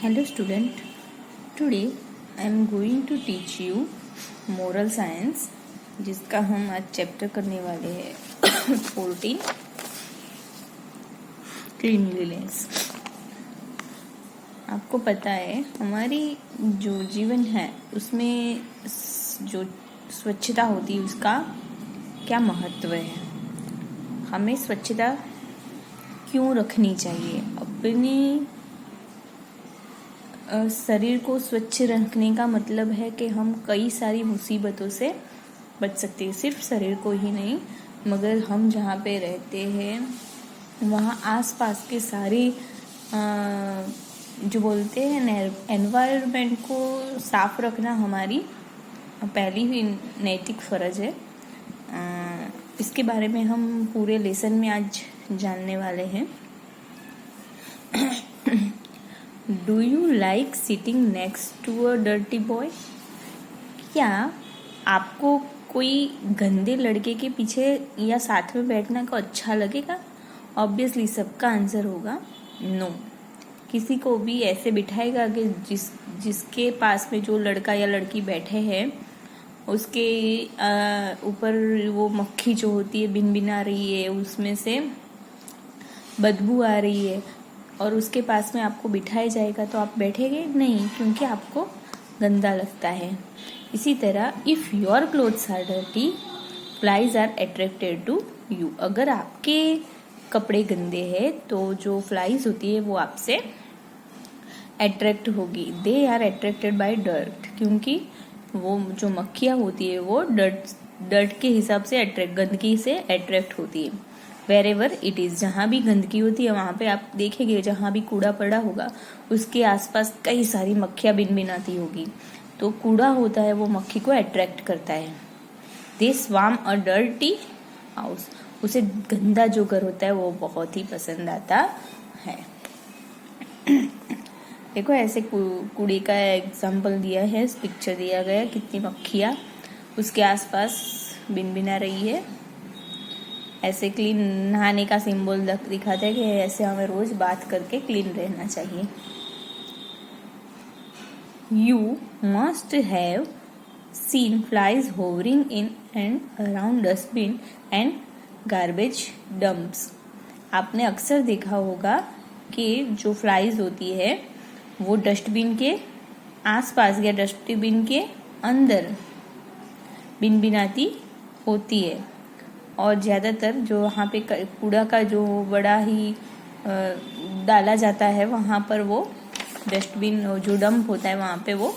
Hello student, today I am going to teach you moral science जिसका हम आज chapter करने वाले हैं 14 क्लीनलीनेस। आपको पता है हमारी जो जीवन है उसमें जो स्वच्छता होती है उसका क्या महत्व है, हमें स्वच्छता क्यों रखनी चाहिए। अपनी शरीर को स्वच्छ रखने का मतलब है कि हम कई सारी मुसीबतों से बच सकते हैं, सिर्फ शरीर को ही नहीं मगर हम जहाँ पे रहते हैं वहाँ आसपास के सारी जो बोलते हैं एनवायरनमेंट को साफ रखना हमारी पहली ही नैतिक फर्ज है। इसके बारे में हम पूरे लेसन में आज जानने वाले हैं। Do you like sitting next to a dirty boy? क्या आपको कोई गंदे लड़के के पीछे या साथ में बैठना को अच्छा लगेगा? ऑब्वियसली सबका आंसर होगा नो। किसी को भी ऐसे बिठाएगा कि जिसके पास में जो लड़का या लड़की बैठे हैं उसके ऊपर वो मक्खी जो होती है भिनभिना रही है, उसमें से बदबू आ रही है और उसके पास में आपको बिठाया जाएगा तो आप बैठेंगे नहीं, क्योंकि आपको गंदा लगता है। इसी तरह if your clothes are dirty flies are attracted to you. अगर आपके कपड़े गंदे हैं तो जो फ्लाइज होती है वो आपसे अट्रैक्ट होगी। They are attracted by dirt, क्योंकि वो जो मक्खियाँ होती है वो डर्ट के हिसाब से गंदगी से अट्रैक्ट होती है। वेरेवर इट इज़, जहाँ भी गंदगी होती है वहाँ पे आप देखेंगे जहाँ भी कूड़ा पड़ा होगा उसके आसपास कई सारी मक्खियाँ भिनभिनाती होगी। तो कूड़ा होता है वो मक्खी को अट्रैक्ट करता है। दे स्वार्म अ डर्टी हाउस, उसे गंदा जो घर होता है वो बहुत ही पसंद आता है। देखो ऐसे कूड़े का एग्जाम्पल दिया है, पिक्चर दिया गया, कितनी मक्खियाँ उसके आसपास भिनभिना रही है। ऐसे क्लीन नहाने का सिंबल दिखाते हैं कि ऐसे हमें रोज बात करके क्लीन रहना चाहिए। You must have seen flies hovering in and around dustbin and garbage dumps. आपने अक्सर देखा होगा कि जो फ्लाइज होती है वो डस्टबिन के आसपास या डस्टबिन के अंदर भिनभिनाती होती है और ज़्यादातर जो वहाँ पे कूड़ा का जो बड़ा ही डाला जाता है वहाँ पर वो डस्टबिन जो डंप होता है वहाँ पे वो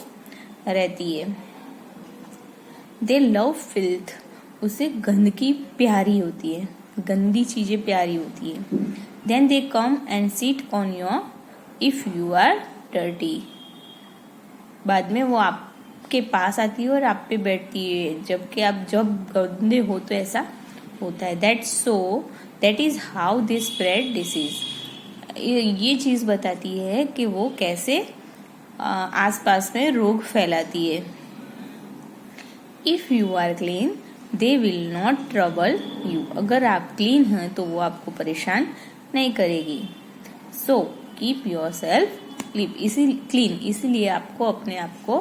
रहती है। दे लव फिल्थ, उसे गंदगी प्यारी होती है, गंदी चीज़ें प्यारी होती है। Then they come and sit on your if you are dirty, बाद में वो आपके पास आती है और आप पे बैठती है जबकि आप जब गंदे हो तो ऐसा होता है। That is how they spread disease. ये चीज बताती है कि वो कैसे आसपास में रोग फैलाती है। If you are clean they will not trouble you, अगर आप क्लीन हैं तो वो आपको परेशान नहीं करेगी। So keep your self clean, इसीलिए आपको अपने आप को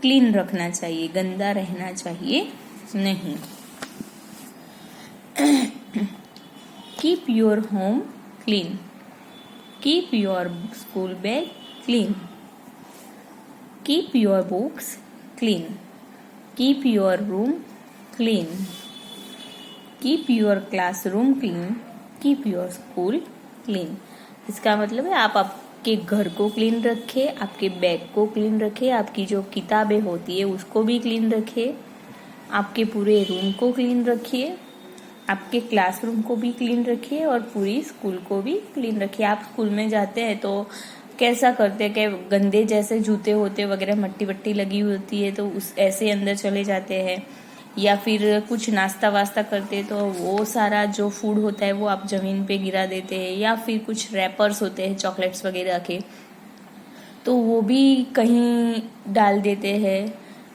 क्लीन रखना चाहिए, गंदा रहना चाहिए नहीं। Keep your home clean. Keep your school bag clean. Keep your books clean. Keep your room clean. Keep your classroom clean. Keep your school clean. इसका मतलब है आप आपके घर को क्लीन रखें, आपके बैग को क्लीन रखें, आपकी जो किताबें होती है उसको भी क्लीन रखें, आपके पूरे रूम को क्लीन रखिए, आपके क्लासरूम को भी क्लीन रखिए और पूरी स्कूल को भी क्लीन रखिए। आप स्कूल में जाते हैं तो कैसा करते हैं कि गंदे जैसे जूते होते वगैरह मट्टी वट्टी लगी होती है तो उस ऐसे अंदर चले जाते हैं, या फिर कुछ नाश्ता वास्ता करते हैं तो वो सारा जो फूड होता है वो आप जमीन पे गिरा देते हैं, या फिर कुछ रैपर्स होते हैं चॉकलेट्स वगैरह के तो वो भी कहीं डाल देते हैं,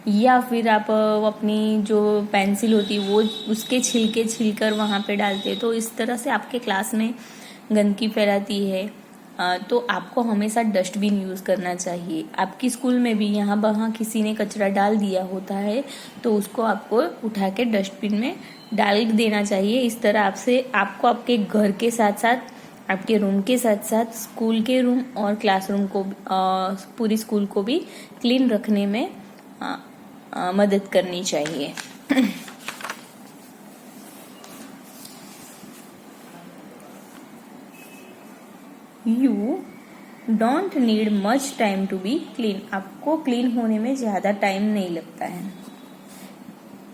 या फिर आप अपनी जो पेंसिल होती है वो उसके छिलकर वहाँ पे डालते हैं। तो इस तरह से आपके क्लास में गंदगी फैलाती है। तो आपको हमेशा डस्टबिन यूज़ करना चाहिए। आपकी स्कूल में भी यहाँ वहाँ किसी ने कचरा डाल दिया होता है तो उसको आपको उठा के डस्टबिन में डाल देना चाहिए। इस तरह आपको आपके घर के साथ साथ, आपके रूम के साथ साथ स्कूल के रूम और क्लासरूम को, पूरी स्कूल को भी क्लीन रखने में मदद करनी चाहिए। You don't need much time to be clean. आपको क्लीन होने में ज़्यादा टाइम नहीं लगता है।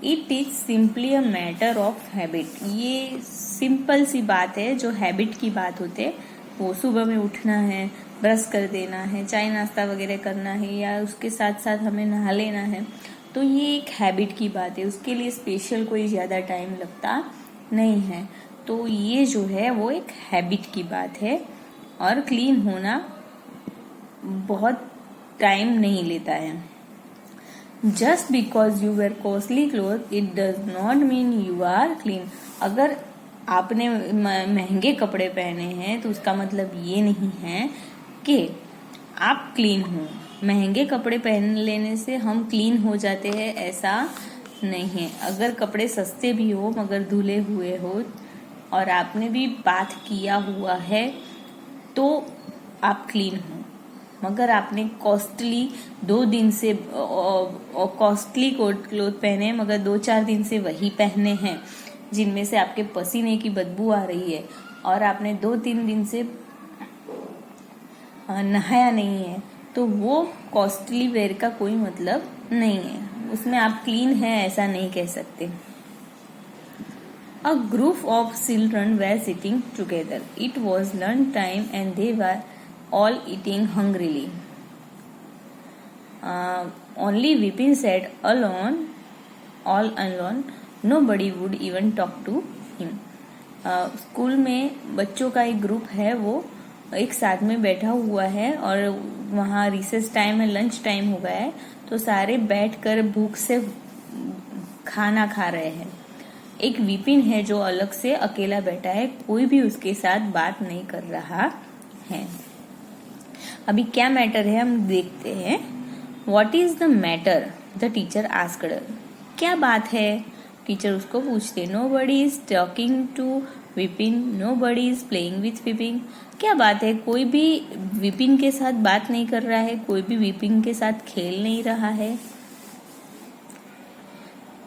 It is simply a matter of habit. ये सिंपल सी बात है, जो हैबिट की बात होते है। वो सुबह में उठना है, ब्रश कर देना है, चाय नाश्ता वगैरह करना है, या उसके साथ साथ हमें नहा लेना है, तो ये एक हैबिट की बात है। उसके लिए स्पेशल कोई ज़्यादा टाइम लगता नहीं है। तो ये जो है वो एक हैबिट की बात है और क्लीन होना बहुत टाइम नहीं लेता है। Just because you wear costly cloth it does not mean you are clean. अगर आपने महंगे कपड़े पहने हैं तो उसका मतलब ये नहीं है कि आप क्लीन हो। महंगे कपड़े पहन लेने से हम क्लीन हो जाते हैं, ऐसा नहीं है। अगर कपड़े सस्ते भी हो मगर धुले हुए हो और आपने भी बाथ किया हुआ है तो आप क्लीन हो। मगर आपने कॉस्टली 2 दिन से कॉस्टली क्लोथ पहने मगर 2-4 दिन से वही पहने हैं जिनमें से आपके पसीने की बदबू आ रही है, और आपने 2-3 दिन से नहाया नहीं है, तो वो कॉस्टली वेयर का कोई मतलब नहीं है। उसमें आप क्लीन है ऐसा नहीं कह सकते। A group of children were sitting together. It was lunch time and they were all eating hungrily. Only Vipin sat all alone. Nobody would even talk to him. School में बच्चों का एक ग्रुप है, वो एक साथ में बैठा हुआ है और वहाँ रिसेस टाइम है, लंच टाइम हो गया है, तो सारे बैठकर भूख से खाना खा रहे हैं। एक विपिन है जो अलग से अकेला बैठा है, कोई भी उसके साथ बात नहीं कर रहा है। अभी क्या मैटर है हम देखते हैं। What is the matter? The teacher asked her. क्या बात है? टीचर उसको पूछते। Nobody is talking to Vipin, nobody is playing with Vipin. क्या बात है? कोई भी विपिन के साथ बात नहीं कर रहा है, कोई भी विपिन के साथ खेल नहीं रहा है।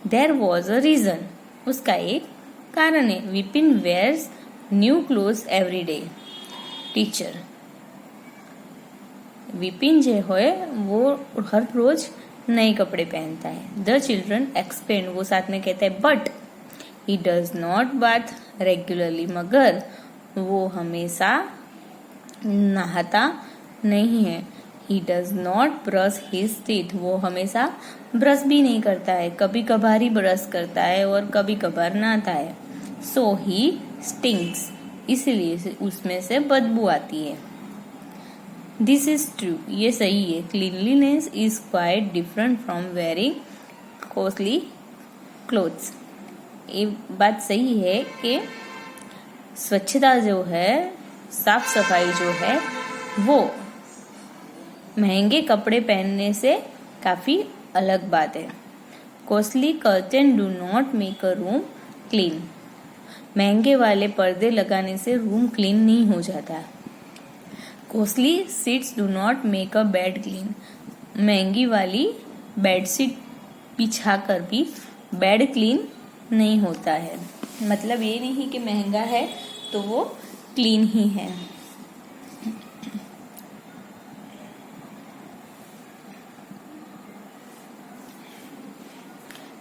There was a reason. उसका एक कारण है। Vipin wears new clothes every day. Teacher, Vipin जो है वो हर रोज नए कपड़े पहनता है। द चिल्ड्रन एक्सप्लेन, वो साथ में कहता है, but he does not bath regularly, मगर वो हमेशा नहाता नहीं है। He does not brush his teeth, वो हमेशा ब्रश भी नहीं करता है, कभी कभार ही ब्रश करता है और कभी कभार नहाता है। सो ही स्टिंक्स, इसलिए उसमें से बदबू आती है। दिस इज ट्रू, ये सही है। Cleanliness is quite different from wearing costly clothes. ये बात सही है कि स्वच्छता जो है, साफ सफाई जो है, वो महंगे कपड़े पहनने से काफी अलग बात है। Costly curtain do not make a room clean, महंगे वाले पर्दे लगाने से रूम क्लीन नहीं हो जाता। Costly seats do not make a bed clean, महंगी वाली बेडशीट बिछाकर भी बेड क्लीन नहीं होता है। मतलब ये नहीं कि महंगा है तो वो क्लीन ही है।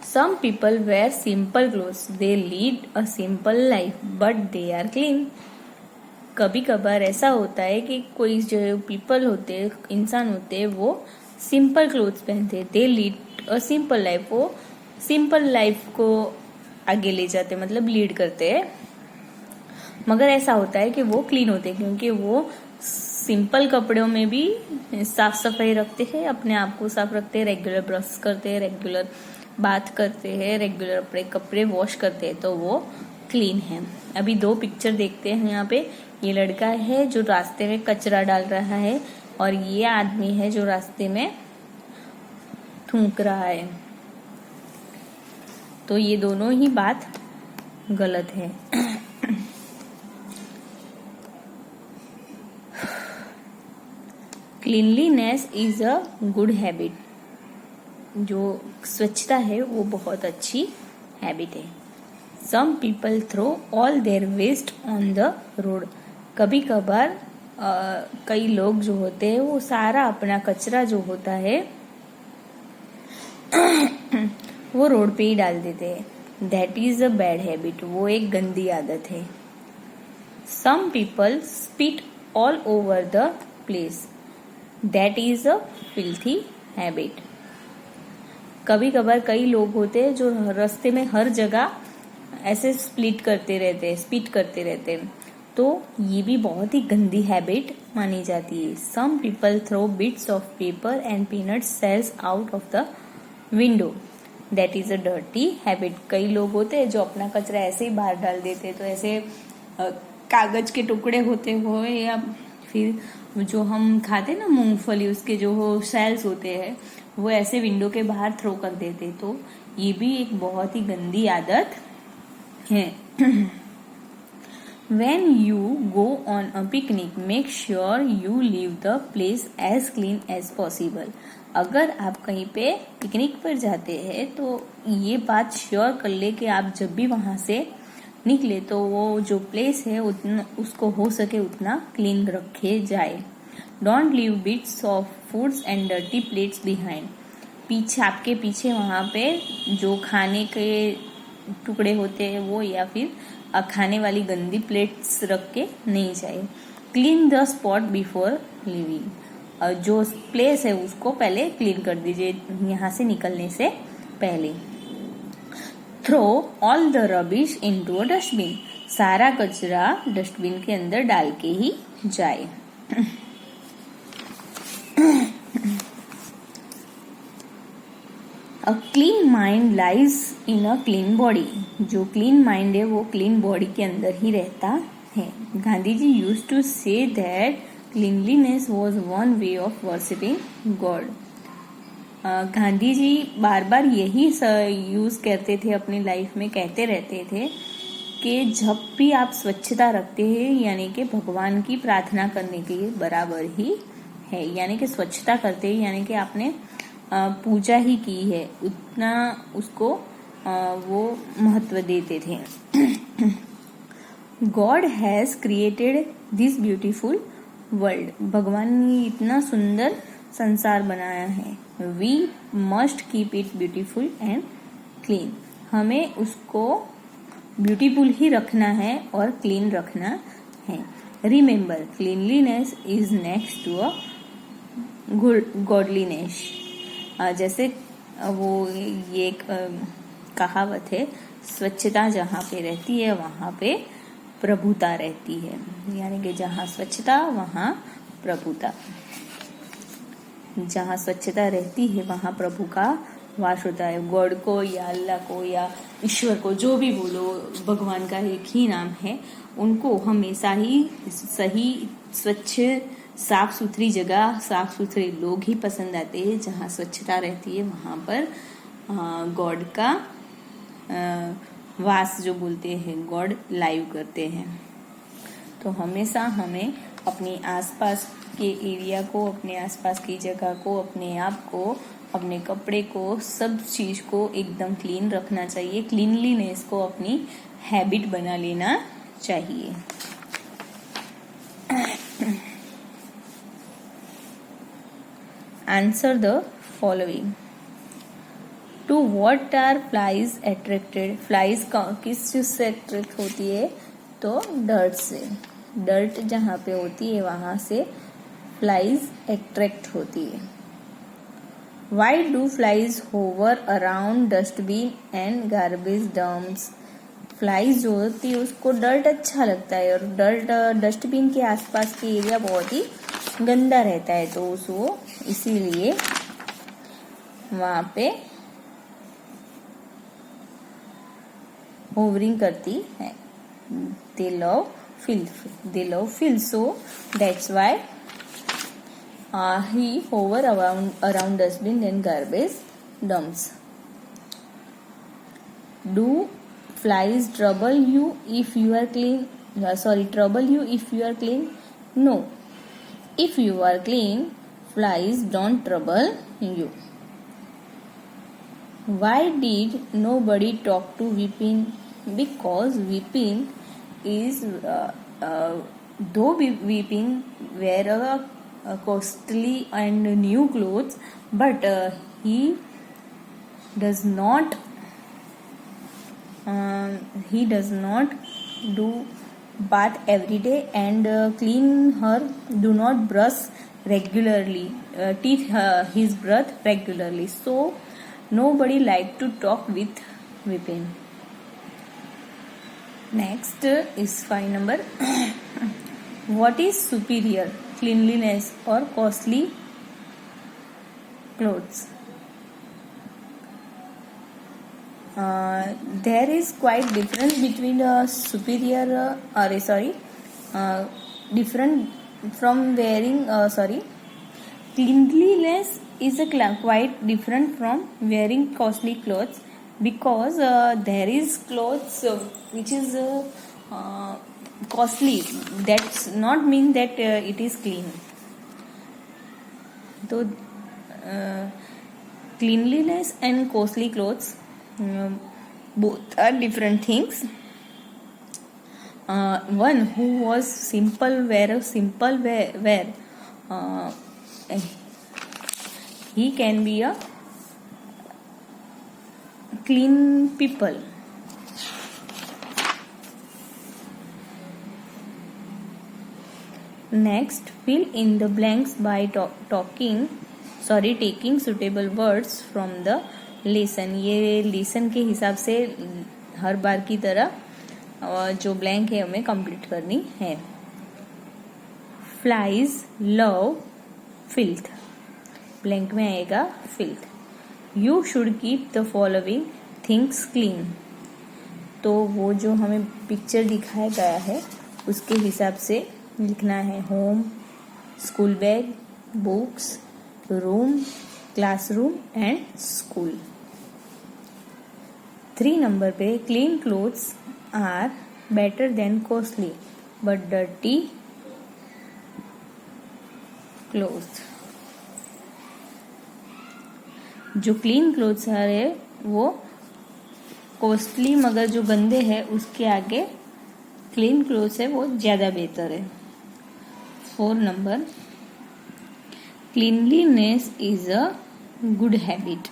Some people wear simple clothes. They lead a simple life, but they are clean. कभी कभार ऐसा होता है कि कोई जो पीपल होते हैं, इंसान होते हैं, वो सिंपल क्लोथ्स पहनते हैं। They lead a simple life, वो सिंपल लाइफ को आगे ले जाते हैं, मतलब लीड करते हैं। मगर ऐसा होता है कि वो क्लीन होते हैं क्योंकि वो सिंपल कपड़ों में भी साफ सफाई रखते हैं, अपने आप को साफ रखते हैं, रेगुलर ब्रश करते हैं, रेगुलर बात करते हैं, रेगुलर अपने कपड़े वॉश करते हैं, तो वो क्लीन है। अभी 2 पिक्चर देखते हैं यहाँ पे। ये लड़का है जो रास्ते में कचरा डाल रहा है और ये आदमी है जो रास्ते में थूक रहा है। तो ये दोनों ही बात गलत है। Cleanliness is a good habit. जो स्वच्छता है वो बहुत अच्छी हैबिट है। Some people throw all their waste on the road. कभी कभार कई लोग जो होते हैं वो सारा अपना कचरा जो होता है वो रोड पे ही डाल देते हैं। That is a bad habit. वो एक गंदी आदत है। Some people spit all over the place. That is a filthy habit. कभी कभार कई लोग होते हैं जो रास्ते में हर जगह ऐसे स्पिट करते रहते हैं, तो ये भी बहुत ही गंदी हैबिट मानी जाती है। Some people throw bits of paper and peanut shells out of the window. That is a dirty habit. कई लोग होते हैं जो अपना कचरा ऐसे ही बाहर डाल देते हैं, तो ऐसे कागज के टुकड़े होते हुए या फिर जो हम खाते ना मूंगफली, उसके जो सेल्स होते हैं वो ऐसे विंडो के बाहर थ्रो कर देते। तो ये भी एक बहुत ही गंदी आदत है। When you go on a picnic, make sure you leave the place as clean as possible. अगर आप कहीं पे पिकनिक पर जाते हैं तो ये बात श्योर कर ले कि आप जब भी वहां से निकले तो वो जो प्लेस है उतना उसको हो सके उतना क्लीन रखे जाए। Don't leave bits of foods and dirty plates behind. पीछे आपके पीछे वहां पे जो खाने के टुकड़े होते हैं वो या फिर खाने वाली गंदी प्लेट्स रख के नहीं चाहिए। Clean the spot before living. जो प्लेस है उसको पहले क्लीन कर दीजिए यहाँ से निकलने से पहले। Throw all the rubbish into a dustbin. सारा कचरा डस्टबिन के अंदर डाल के ही जाए। A clean mind lies in a clean body. जो क्लीन माइंड है वो क्लीन बॉडी के अंदर ही रहता है। Gandhi ji used to say that cleanliness was one way of worshipping god. Gandhi ji बार बार यही यूज करते थे अपनी लाइफ में, कहते रहते थे कि जब भी आप स्वच्छता रखते हैं यानी कि भगवान की प्रार्थना करने के बराबर ही है। यानी कि स्वच्छता करते हैं यानी कि आपने पूजा ही की है, उतना उसको वो महत्व देते थे। God has created this beautiful world. भगवान ने इतना सुंदर संसार बनाया है। We must keep it beautiful and clean. हमें उसको ब्यूटीफुल ही रखना है और क्लीन रखना है। Remember, cleanliness is next to a godliness. जैसे वो ये एक कहावत है, स्वच्छता जहाँ पे रहती है वहाँ पे प्रभुता रहती है। यानी कि जहाँ स्वच्छता वहाँ प्रभुता। जहाँ स्वच्छता रहती है वहाँ प्रभु का वास होता है। गॉड को या अल्लाह को या ईश्वर को जो भी बोलो, भगवान का एक ही नाम है। उनको हमेशा ही सही, स्वच्छ, साफ सुथरी जगह, साफ सुथरे लोग ही पसंद आते हैं। जहाँ स्वच्छता रहती है वहाँ पर गॉड का वास जो बोलते हैं, गॉड लाइव करते हैं। तो हमेशा हमें अपने आसपास के एरिया को, अपने आसपास की जगह को, अपने आप को, अपने कपड़े को, सब चीज को एकदम क्लीन रखना चाहिए। क्लीनलीनेस को अपनी हैबिट बना लेना चाहिए। Answer the following. To what are flies attracted? Flies किस चीज से अट्रैक्ट होती है? तो डर्ट से। डर्ट जहाँ पे होती है वहां से फ्लाइज अट्रैक्ट होती है। Why do flies hover around dustbin and garbage dumps? Flies जो होती है उसको डर्ट अच्छा लगता है और डर्ट डस्टबिन के आसपास के एरिया बहुत ही गंदा रहता है, तो उसको इसीलिए वहां पे होवरिंग करती है। दे love filth. They love filth, so that's why he hover around dustbin and garbage dumps. Do flies trouble you if you are clean? Trouble you if you are clean? No. If you are clean, flies don't trouble you. Why did nobody talk to Vipin? Because Vipin is, though Vipin wear a costly and new clothes, but he does not do bath every day and clean her, do not brush regularly, teeth his breath regularly. So nobody like to talk with Vipin. Next is 5 number. What is superior, cleanliness or costly clothes? There is quite difference between different from wearing cleanliness is quite different from wearing costly clothes, because there is clothes which is costly, that's not mean that it is clean. So cleanliness and costly clothes both are different things. One who was simple wear he can be a clean people. Next, fill in the blanks by taking suitable words from the lesson. ये lesson के हिसाब से हर बार की तरह जो blank है हमें complete करनी है. फ्लाइज लव फिल्थ, ब्लैंक में आएगा filth. You should keep the following things clean. तो वो जो हमें पिक्चर दिखाया गया है उसके हिसाब से लिखना है. Home, school bag, books, room, classroom and school. 3 नंबर पे clean clothes are better than costly but dirty clothes. जो क्लीन क्लोथ्स है वो कॉस्टली, मगर जो गंदे हैं उसके आगे क्लीन क्लोथ्स है वो ज्यादा बेहतर है. 4 number, cleanliness is a good habit.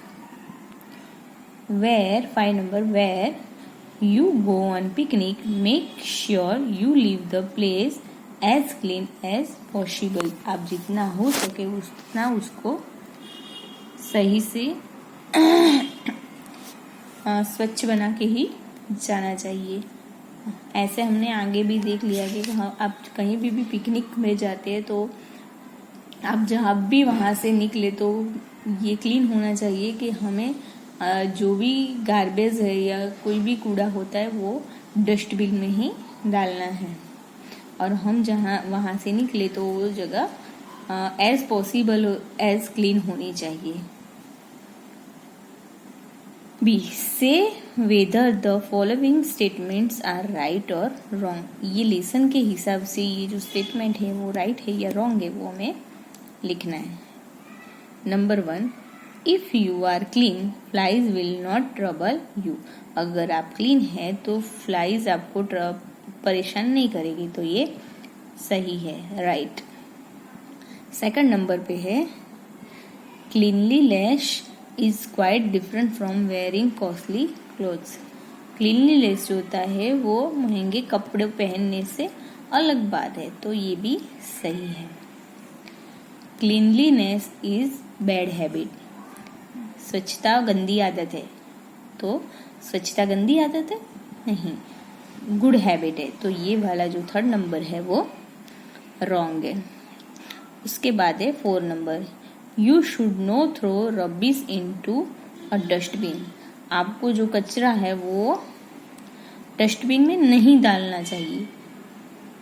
Where 5 number, where you go on picnic make sure you leave the place as clean as possible. आप जितना हो सके उतना उसको सही से स्वच्छ बना के ही जाना चाहिए. ऐसे हमने आगे भी देख लिया कि आप कहीं भी पिकनिक में जाते हैं तो आप जहाँ भी वहाँ से निकले तो ये क्लीन होना चाहिए कि हमें जो भी गार्बेज है या कोई भी कूड़ा होता है वो डस्टबिन में ही डालना है. और हम जहाँ वहाँ से निकले तो वो जगह एज पॉसिबल एज क्लीन होनी चाहिए. B, say whether the following statements are right और रॉन्ग. ये लेसन के हिसाब से ये जो स्टेटमेंट है वो राइट है या रॉन्ग है वो हमें लिखना है. Number 1, if you are clean flies will not trouble you. अगर आप क्लीन है तो फ्लाइज आपको परेशान नहीं करेगी, तो ये सही है, राइट. सेकंड नंबर पे है cleanliness is quite different from wearing costly clothes. Cleanliness जो होता है वो महंगे कपड़े पहनने से अलग बात है, तो ये भी सही है. Cleanliness is bad habit. स्वच्छता गंदी आदत है, तो स्वच्छता गंदी आदत है नहीं, गुड हैबिट है. तो ये वाला जो 3rd नंबर है वो रॉन्ग है. उसके बाद है 4 number, you should no throw rubbish into a dustbin. आपको जो कचरा है वो डस्टबिन में नहीं डालना चाहिए.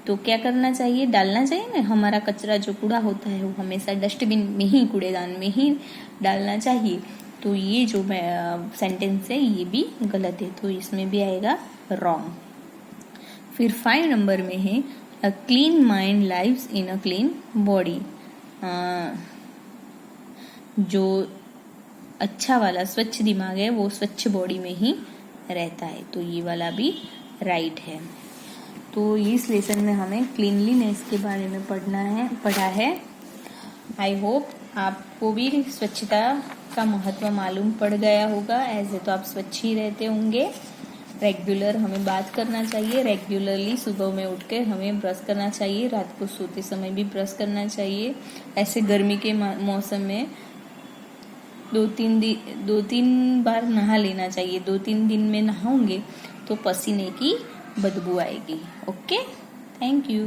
तो क्या करना चाहिए, डालना चाहिए ना, हमारा कचरा जो कूड़ा होता है वो हमेशा डस्टबिन में ही, कूड़ेदान में ही डालना चाहिए। तो ये जो सेंटेंस है ये भी गलत है, तो इसमें भी आएगा रॉन्ग। फिर 5 नंबर में है अ clean mind lives in a clean body. जो अच्छा वाला स्वच्छ दिमाग है वो स्वच्छ बॉडी में ही रहता है, तो ये वाला भी राइट है। तो इस लेसन में हमें क्लीनलीनेस के बारे में पढ़ा है। आई होप आपको भी स्वच्छता का महत्व मालूम पड़ गया होगा। ऐसे तो आप स्वच्छ ही रहते होंगे। रेगुलर हमें बात करना चाहिए, रेगुलरली सुबह में उठ के हमें ब्रश करना चाहिए, रात को सोते समय भी ब्रश करना चाहिए। ऐसे गर्मी के मौसम में 2-3 बार नहा लेना चाहिए। 2-3 दिन में नहाओगे तो पसीने की बदबू आएगी। Okay, thank you.